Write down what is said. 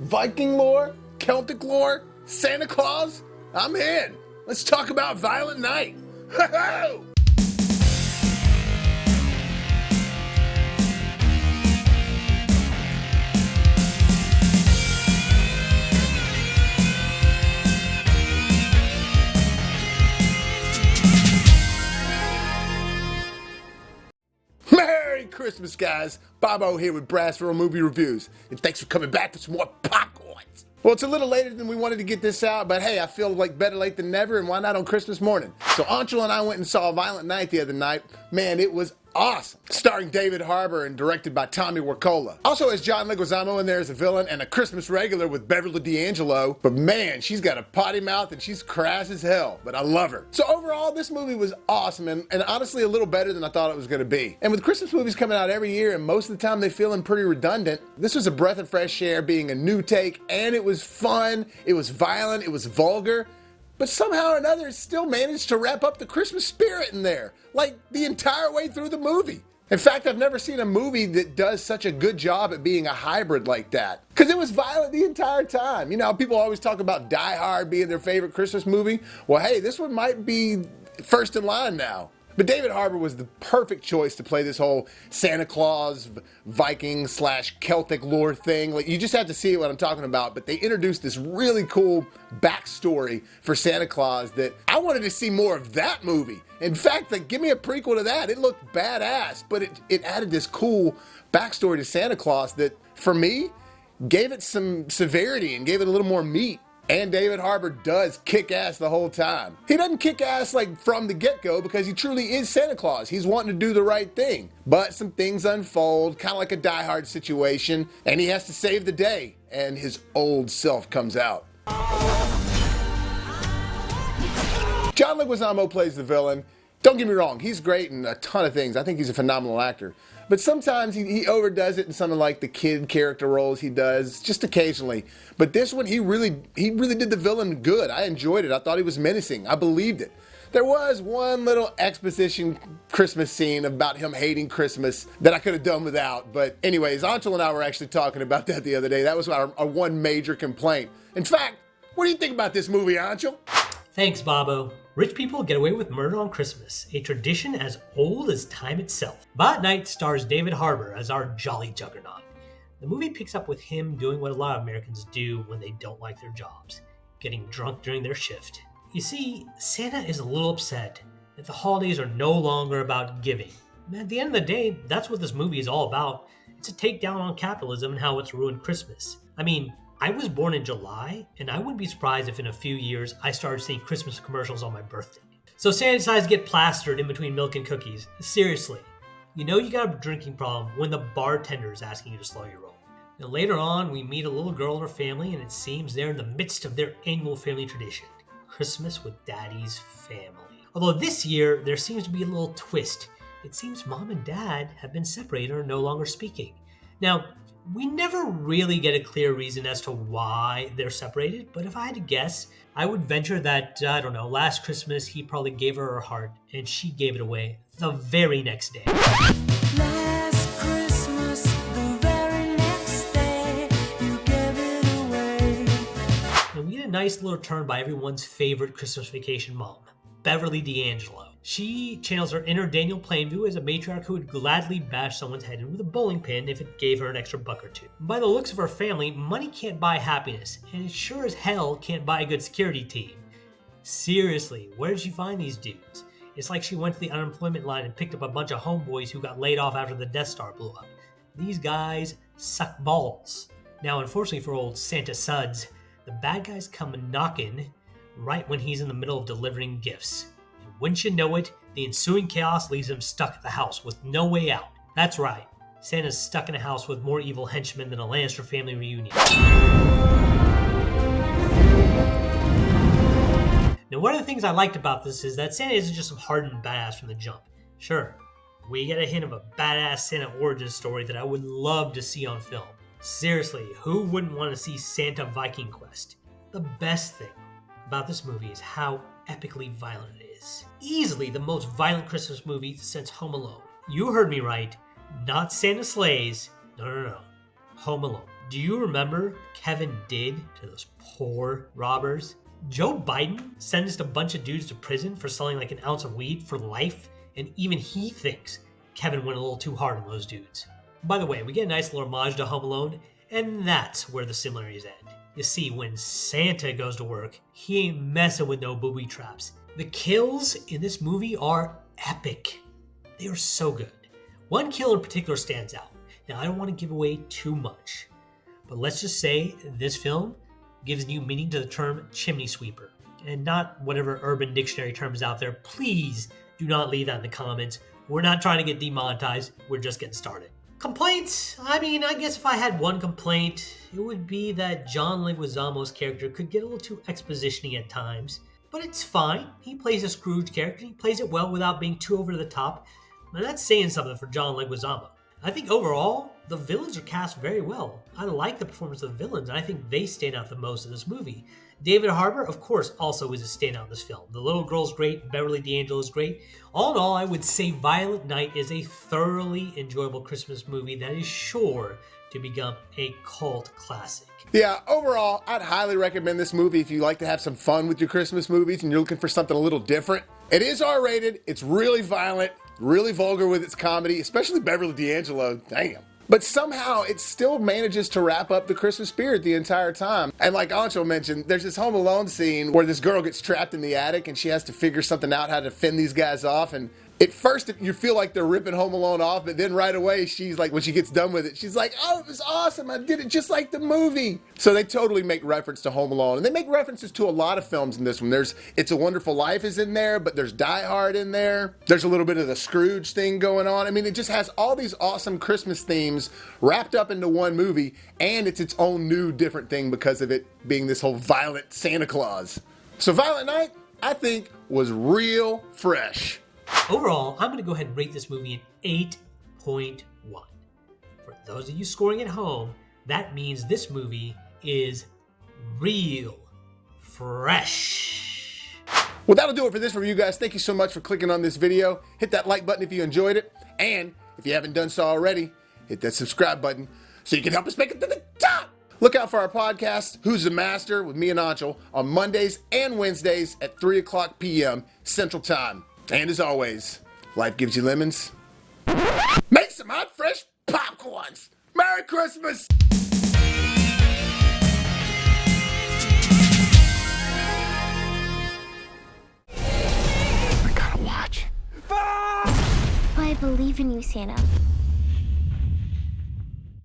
Viking lore? Celtic lore? Santa Claus? I'm in. Let's talk about Violent Night. Ho-ho! Merry Christmas, guys. Bobo here with BrassReel Movie Reviews, and thanks for coming back for some more popcorns. Well, it's a little later than we wanted to get this out, but hey, I feel like better late than never, and why not on Christmas morning? So Anshul and I went and saw Violent Night the other night. Man, it was awesome. Starring David Harbour and directed by Tommy Wirkola. Also has John Leguizamo in there as a villain and a Christmas regular with Beverly D'Angelo. But man, she's got a potty mouth and she's crass as hell, but I love her. So overall, this movie was awesome and honestly a little better than I thought it was going to be. And with Christmas movies coming out every year and most of the time they feeling pretty redundant, this was a breath of fresh air, being a new take, and it was fun, it was violent, it was vulgar. But somehow or another, it still managed to wrap up the Christmas spirit in there, like the entire way through the movie. In fact, I've never seen a movie that does such a good job at being a hybrid like that. Because it was violent the entire time. You know, people always talk about Die Hard being their favorite Christmas movie. Well, hey, this one might be first in line now. But David Harbour was the perfect choice to play this whole Santa Claus, Viking / Celtic lore thing. Like, you just have to see what I'm talking about. But they introduced this really cool backstory for Santa Claus that I wanted to see more of that movie. In fact, like, give me a prequel to that. It looked badass, but it added this cool backstory to Santa Claus that, for me, gave it some severity and gave it a little more meat. And David Harbour does kick ass the whole time. He doesn't kick ass like from the get-go because he truly is Santa Claus. He's wanting to do the right thing. But some things unfold, kind of like a Die Hard situation, and he has to save the day, and his old self comes out. John Leguizamo plays the villain. Don't get me wrong, he's great in a ton of things. I think he's a phenomenal actor. But sometimes he overdoes it in some of like the kid character roles he does, just occasionally. But this one, he really did the villain good. I enjoyed it. I thought he was menacing. I believed it. There was one little exposition Christmas scene about him hating Christmas that I could have done without. But anyways, Anshul and I were actually talking about that the other day. That was our one major complaint. In fact, what do you think about this movie, Anshul? Thanks, Bobo. Rich people get away with murder on Christmas, a tradition as old as time itself. Violent Night stars David Harbour as our jolly juggernaut. The movie picks up with him doing what a lot of Americans do when they don't like their jobs, getting drunk during their shift. You see, Santa is a little upset that the holidays are no longer about giving. At the end of the day, that's what this movie is all about. It's a takedown on capitalism and how it's ruined Christmas. I mean, I was born in July, and I wouldn't be surprised if in a few years I started seeing Christmas commercials on my birthday. So Santa decides to get plastered in between milk and cookies. Seriously, you know you got a drinking problem when the bartender is asking you to slow your roll. Now later on, we meet a little girl and her family, and it seems they're in the midst of their annual family tradition, Christmas with Daddy's family. Although this year, there seems to be a little twist. It seems Mom and Dad have been separated or are no longer speaking. Now, we never really get a clear reason as to why they're separated, but if I had to guess, I would venture that, last Christmas he probably gave her heart and she gave it away the very next day. Last Christmas, the very next day, you gave it away. And we get a nice little turn by everyone's favorite Christmas vacation mom, Beverly D'Angelo. She channels her inner Daniel Plainview as a matriarch who would gladly bash someone's head in with a bowling pin if it gave her an extra buck or two. By the looks of her family, money can't buy happiness, and it sure as hell can't buy a good security team. Seriously, where did she find these dudes? It's like she went to the unemployment line and picked up a bunch of homeboys who got laid off after the Death Star blew up. These guys suck balls. Now, unfortunately for old Santa Suds, the bad guys come knocking right when he's in the middle of delivering gifts. Wouldn't you know it, the ensuing chaos leaves him stuck at the house with no way out. That's right, Santa's stuck in a house with more evil henchmen than a Lannister family reunion. Now, one of the things I liked about this is that Santa isn't just some hardened badass from the jump. Sure, we get a hint of a badass Santa origin story that I would love to see on film. Seriously, who wouldn't want to see Santa Viking Quest? The best thing about this movie is how epically violent it is. Easily the most violent Christmas movie since Home Alone. You heard me right. Not Santa Slays. No. Home Alone. Do you remember Kevin did to those poor robbers? Joe Biden sentenced a bunch of dudes to prison for selling like an ounce of weed for life, and even he thinks Kevin went a little too hard on those dudes. By the way, we get a nice little homage to Home Alone, and that's where the similarities end. You see, when Santa goes to work, he ain't messing with no booby traps. The kills in this movie are epic. They are so good. One kill in particular stands out. Now, I don't want to give away too much, but let's just say this film gives new meaning to the term chimney sweeper, and not whatever Urban Dictionary term is out there. Please do not leave that in the comments. We're not trying to get demonetized. We're just getting started. Complaints? I mean, I guess if I had one complaint, it would be that John Leguizamo's character could get a little too exposition-y at times. But it's fine. He plays a Scrooge character. He plays it well without being too over the top. And that's saying something for John Leguizamo. I think overall, the villains are cast very well. I like the performance of the villains, and I think they stand out the most in this movie. David Harbour, of course, also is a standout in this film. The little girl's great, Beverly D'Angelo is great. All in all, I would say Violent Night is a thoroughly enjoyable Christmas movie that is sure to become a cult classic. Yeah, overall, I'd highly recommend this movie if you like to have some fun with your Christmas movies and you're looking for something a little different. It is R-rated, it's really violent, really vulgar with its comedy, especially Beverly D'Angelo, damn. But somehow it still manages to wrap up the Christmas spirit the entire time. And like Anshul mentioned, there's this Home Alone scene where this girl gets trapped in the attic and she has to figure something out how to fend these guys off. And at first you feel like they're ripping Home Alone off, but then right away she's like, when she gets done with it, she's like, oh, it was awesome. I did it just like the movie. So they totally make reference to Home Alone. And they make references to a lot of films in this one. There's It's a Wonderful Life is in there, but there's Die Hard in there. There's a little bit of the Scrooge thing going on. I mean, it just has all these awesome Christmas themes wrapped up into one movie, and it's its own new different thing because of it being this whole violent Santa Claus. So Violent Night, I think, was real fresh. Overall, I'm going to go ahead and rate this movie an 8.1. For those of you scoring at home, that means this movie is real fresh. Well, that'll do it for this review, guys. Thank you so much for clicking on this video. Hit that like button if you enjoyed it. And if you haven't done so already, hit that subscribe button so you can help us make it to the top. Look out for our podcast, Who's the Master, with me and Anshul, on Mondays and Wednesdays at 3 o'clock p.m. Central Time. And as always, life gives you lemons. Make some hot, fresh popcorns. Merry Christmas! I believe in you, Santa.